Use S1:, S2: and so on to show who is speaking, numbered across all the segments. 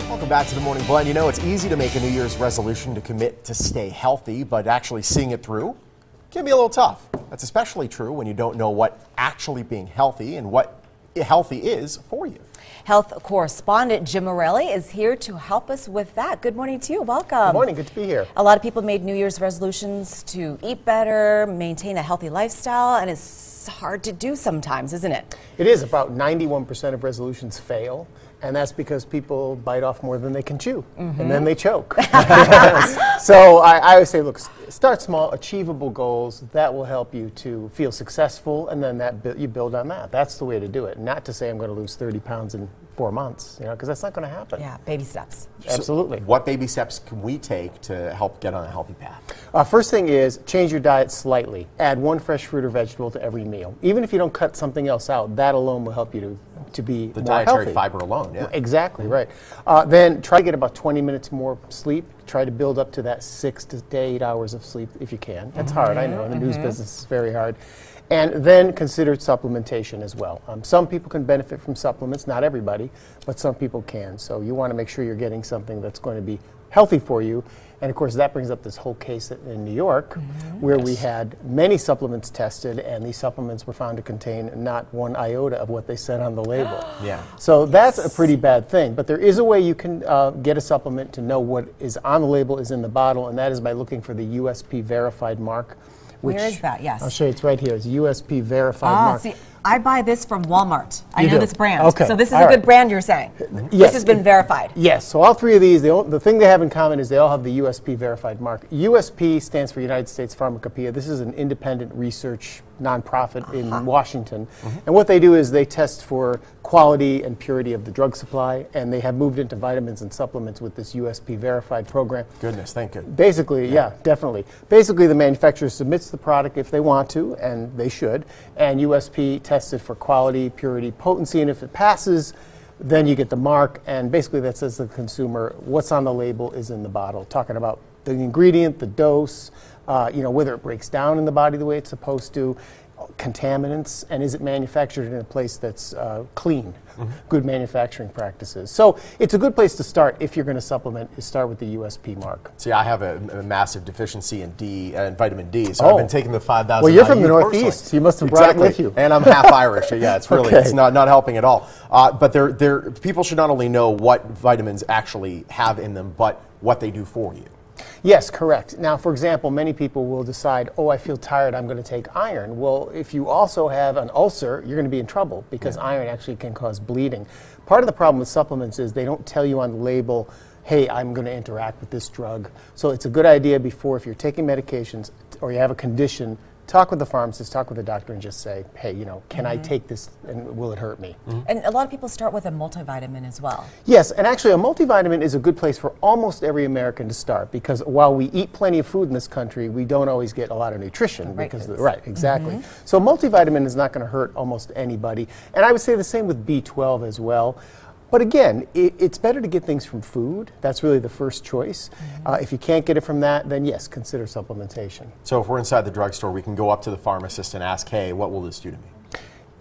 S1: Welcome back to the Morning Blend. You know, it's easy to make a New Year's resolution to commit to stay healthy, but actually seeing it through can be a little tough. That's especially true when you don't know what actually being healthy and what healthy is for you.
S2: Health correspondent Jim Morelli is here to help us with that. Good morning to you. Welcome.
S3: Good morning. Good to be here.
S2: A lot of people made New Year's resolutions to eat better, maintain a healthy lifestyle, and it's hard to do sometimes, isn't it?
S3: It is. About 91% of resolutions fail, and that's because people bite off more than they can chew, and then they choke. So I always say, look, start small, achievable goals. That will help you to feel successful, and then you build on that. That's the way to do it. Not to say I'm going to lose 30 pounds in 4 months, because that's not going to happen.
S2: Yeah, baby steps.
S3: Absolutely.
S1: So what baby steps can we take to help get on a healthy path?
S3: First thing is change your diet slightly. Add one fresh fruit or vegetable to every meal. Even if you don't cut something else out, that alone will help you to be
S1: the
S3: more
S1: dietary
S3: healthy.
S1: fiber alone, yeah.
S3: Exactly, right. Then try to get about 20 minutes more sleep. Try to build up to that 6 to 8 hours of sleep if you can. That's hard, I know. In the news business, it's very hard. And then consider supplementation as well. Some people can benefit from supplements, not everybody, but some people can. So you want to make sure you're getting something that's going to be healthy for you. And of course, that brings up this whole case in New York, where we had many supplements tested, and these supplements were found to contain not one iota of what they said on the label.
S1: Yeah.
S3: So that's a pretty bad thing. But there is a way you can get a supplement to know what is on the label is in the bottle, and that is by looking for the USP Verified mark.
S2: Where is that? Yes.
S3: I'll show you. It's right here. It's USP Verified mark.
S2: See, I buy this from Walmart. I
S3: You
S2: know
S3: do?
S2: this brand.
S3: Okay.
S2: So this is
S3: All
S2: a
S3: right.
S2: good brand, you're saying?
S3: Yes.
S2: This has been verified.
S3: Yes, so all three of these, the thing they have in common is they all have the USP Verified mark. USP stands for United States Pharmacopoeia. This is an independent research nonprofit in Washington. And what they do is they test for quality and purity of the drug supply, and they have moved into vitamins and supplements with this USP Verified program.
S1: Goodness, thank you.
S3: Basically, yeah, definitely. Basically, the manufacturer submits the product if they want to, and they should, and USP tests it for quality, purity, potency, and if it passes, then you get the mark, and basically that says to the consumer what's on the label is in the bottle, talking about the ingredient, the dose, whether it breaks down in the body the way it's supposed to, contaminants, and is it manufactured in a place that's clean, good manufacturing practices. So it's a good place to start if you're going to supplement, is start with the USP mark.
S1: See, I have a massive deficiency in D and vitamin D, so I've been taking the 5,000.
S3: Well, you're from the Northeast, so you must have brought it with you.
S1: And I'm half Irish. Yeah, it's really it's not helping at all. But people should not only know what vitamins actually have in them, but what they do for you.
S3: Yes, correct. Now, for example, many people will decide, oh, I feel tired, I'm going to take iron. Well, if you also have an ulcer, you're going to be in trouble because iron actually can cause bleeding. Part of the problem with supplements is they don't tell you on the label, hey, I'm going to interact with this drug. So it's a good idea before, if you're taking medications or you have a condition, talk with the pharmacist, talk with the doctor, and just say, hey, can I take this and will it hurt me?
S2: And a lot of people start with a multivitamin as well.
S3: Yes, and actually a multivitamin is a good place for almost every American to start, because while we eat plenty of food in this country, we don't always get a lot of nutrition. Right, exactly. So multivitamin is not going to hurt almost anybody. And I would say the same with B12 as well. But again, it's better to get things from food. That's really the first choice. If you can't get it from that, then yes, consider supplementation.
S1: So if we're inside the drugstore, we can go up to the pharmacist and ask, hey, what will this do to me?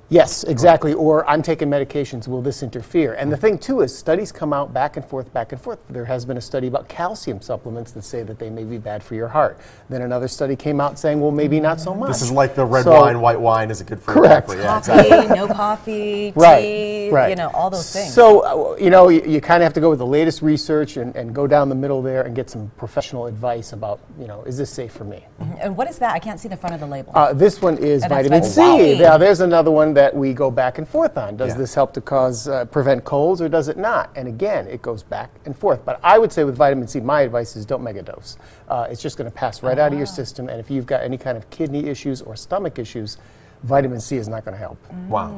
S3: Yes, exactly. Or I'm taking medications, will this interfere? And the thing, too, is studies come out back and forth, back and forth. There has been a study about calcium supplements that say that they may be bad for your heart. Then another study came out saying, well, maybe not so much.
S1: This is like the red wine, white wine is it good for
S3: correct.
S1: your heart?
S2: Coffee, no coffee, tea, all those things.
S3: So, you kind of have to go with the latest research and go down the middle there and get some professional advice about, is this safe for me?
S2: And what is that? I can't see the front of the label.
S3: This one is vitamin C.
S2: C.
S3: Now, there's another one that we go back and forth on. Does this help to prevent colds, or does it not? And again, it goes back and forth. But I would say with vitamin C, my advice is don't megadose. It's just going to pass right out of your system, and if you've got any kind of kidney issues or stomach issues, vitamin C is not going to help.
S1: Wow.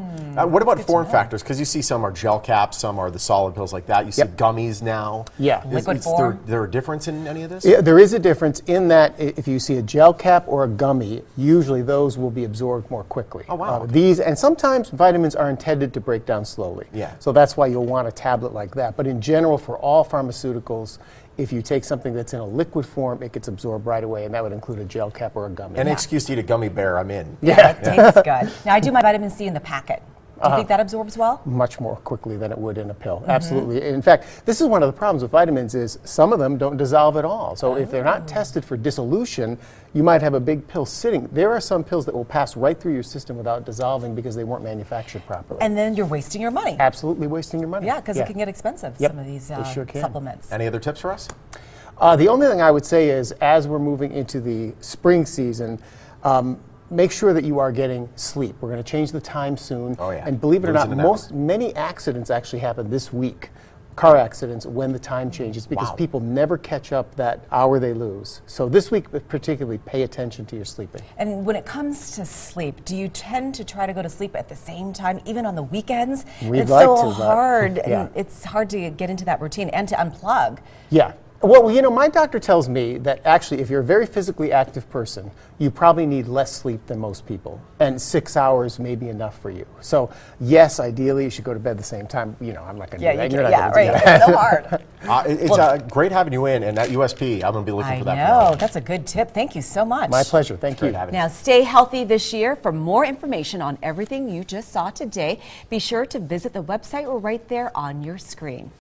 S1: What about form factors? Because you see some are gel caps, some are the solid pills like that. You see gummies now.
S3: Yeah.
S2: Liquid form.
S1: Is there a difference in any of this?
S3: Yeah, there is a difference in that if you see a gel cap or a gummy, usually those will be absorbed more quickly.
S1: Oh, wow.
S3: And sometimes vitamins are intended to break down slowly.
S1: Yeah.
S3: So that's why you'll want a tablet like that. But in general, for all pharmaceuticals, if you take something that's in a liquid form, it gets absorbed right away, and that would include a gel cap or a gummy.
S1: Any excuse to eat a gummy bear, I'm in.
S3: Yeah.
S2: It tastes good. Now, I do my vitamin C in the packet. Do you think that absorbs well?
S3: Much more quickly than it would in a pill. Absolutely. In fact, this is one of the problems with vitamins is some of them don't dissolve at all. So if they're not tested for dissolution, you might have a big pill sitting. There are some pills that will pass right through your system without dissolving because they weren't manufactured properly.
S2: And then you're wasting your money.
S3: Absolutely wasting your money.
S2: Yeah, because it can get expensive,
S3: Yep,
S2: some of these
S3: they sure can.
S2: supplements.
S1: Any other tips for us?
S3: The only thing I would say is as we're moving into the spring season, make sure that you are getting sleep. We're going to change the time soon.
S1: Oh, yeah.
S3: And believe it or not,
S1: Losing an hour.
S3: many accidents actually happen this week, car accidents, when the time changes because
S1: Wow.
S3: people never catch up that hour they lose. So this week particularly, pay attention to your sleeping.
S2: And when it comes to sleep, do you tend to try to go to sleep at the same time, even on the weekends?
S3: We'd
S2: It's
S3: like
S2: so
S3: to, but-
S2: hard,
S3: Yeah.
S2: and it's hard to get into that routine and to unplug.
S3: Yeah. Well, you know, my doctor tells me that actually if you're a very physically active person, you probably need less sleep than most people. And 6 hours may be enough for you. So, yes, ideally you should go to bed the same time. You know, I'm not going to do that. You're not
S2: yeah,
S3: gonna
S2: right.
S3: do that.
S2: It's so hard.
S1: It's great having you in, and at USP, I'm going to be looking
S2: I
S1: for that.
S2: know. That's a good tip. Thank you so much.
S3: My pleasure. Thank you.
S1: Great having you.
S2: Now, stay healthy this year. For more information on everything you just saw today, be sure to visit the website right there on your screen.